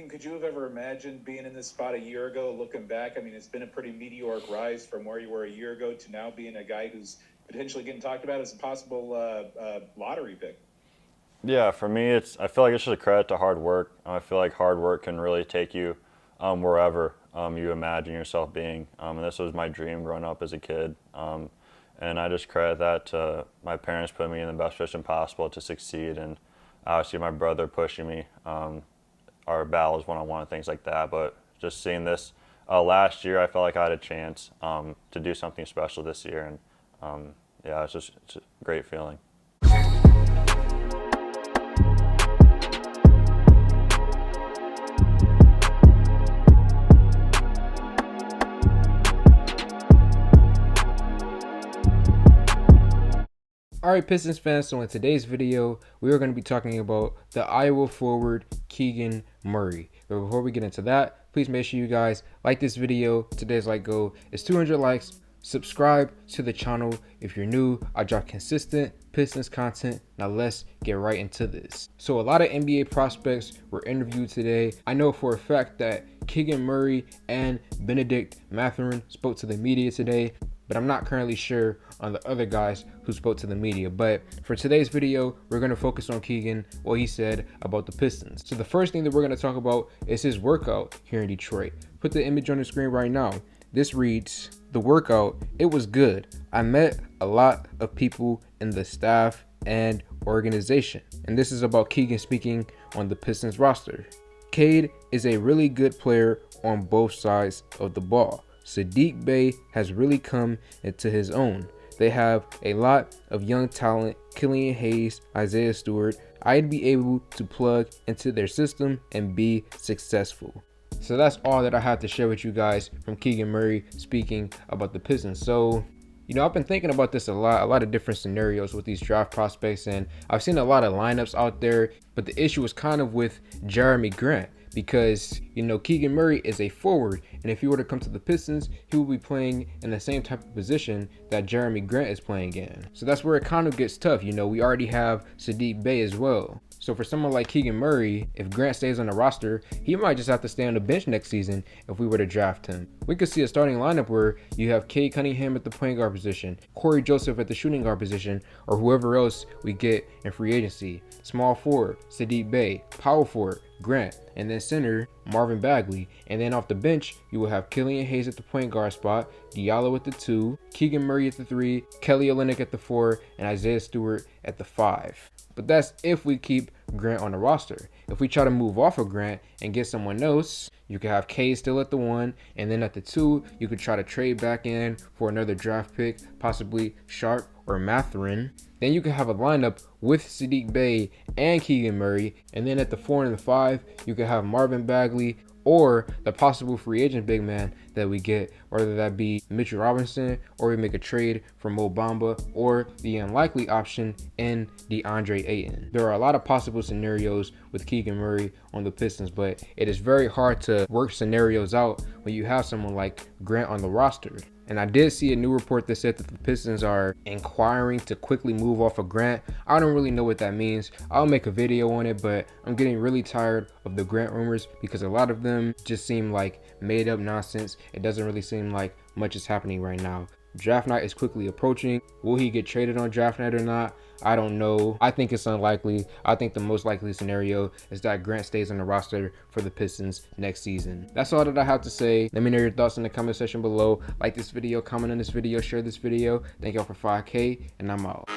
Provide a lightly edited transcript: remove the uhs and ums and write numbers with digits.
Keegan, could you have ever imagined being in this spot a year ago, looking back? I mean, it's been a pretty meteoric rise from where you were a year ago to now being a guy who's potentially getting talked about as a possible lottery pick. Yeah, for me, I feel like it's just a credit to hard work. I feel like hard work can really take you wherever you imagine yourself being. And this was my dream growing up as a kid. And I just credit that to my parents putting me in the best position possible to succeed, and obviously my brother pushing me. Our battles one-on-one and things like that. But just seeing this last year, I felt like I had a chance to do something special this year, and yeah, it's a great feeling. Alright, Pistons fans, so in today's video, we are going to be talking about the Iowa forward Keegan Murray. But before we get into that, please make sure you guys like this video. Today's like goal is 200 likes. Subscribe to the channel if you're new. I drop consistent Pistons content. Now let's get right into this. So a lot of NBA prospects were interviewed today. I know for a fact that Keegan Murray and Benedict Mathurin spoke to the media today, but I'm not currently sure on the other guys who spoke to the media. But for today's video, we're going to focus on Keegan, what he said about the Pistons. So the first thing that we're going to talk about is his workout here in Detroit. Put the image on the screen right now. This reads, "The workout, it was good. I met a lot of people in the staff and organization." And this is about Keegan speaking on the Pistons roster. "Cade is a really good player on both sides of the ball. Saddiq Bey has really come into his own. They have a lot of young talent, Killian Hayes, Isaiah Stewart. I'd be able to plug into their system and be successful." So that's all that I have to share with you guys from Keegan Murray speaking about the Pistons. So, you know, I've been thinking about this a lot of different scenarios with these draft prospects, and I've seen a lot of lineups out there, but the issue is kind of with Jeremy Grant. Because, you know, Keegan Murray is a forward, and if he were to come to the Pistons, he will be playing in the same type of position that Jeremy Grant is playing in. So that's where it kind of gets tough. You know, we already have Saddiq Bey as well. So for someone like Keegan Murray, if Grant stays on the roster, he might just have to stay on the bench next season if we were to draft him. We could see a starting lineup where you have Cade Cunningham at the point guard position, Corey Joseph at the shooting guard position, or whoever else we get in free agency. Small forward, Saddiq Bey. Power forward, Grant. And then center, Marvin Bagley. And then off the bench, you will have Killian Hayes at the point guard spot, Diallo at the 2, Keegan Murray at the 3, Kelly Olynyk at the 4, and Isaiah Stewart at the 5. But that's if we keep Grant on the roster. If we try to move off of Grant and get someone else, you could have Cade still at the 1, and then at the 2, you could try to trade back in for another draft pick, possibly Sharp or Mathurin. Then you could have a lineup with Saddiq Bey and Keegan Murray, and then at the 4 and the 5, you could have Marvin Bagley or the possible free agent big man that we get, whether that be Mitchell Robinson, or we make a trade for Mo Bamba, or the unlikely option in DeAndre Ayton. There are a lot of possible scenarios with Keegan Murray on the Pistons, but it is very hard to work scenarios out when you have someone like Grant on the roster. And I did see a new report that said that the Pistons are inquiring to quickly move off of Grant. I don't really know what that means. I'll make a video on it, but I'm getting really tired of the Grant rumors because a lot of them just seem like made up nonsense. It doesn't really seem like much is happening right now. Draft night is quickly approaching. Will he get traded on draft night or not? I don't know. I think it's unlikely. I think the most likely scenario is that Grant stays on the roster for the Pistons next season. That's all that I have to say. Let me know your thoughts in the comment section below. Like this video, comment on this video, share this video. Thank y'all for 5K, and I'm out.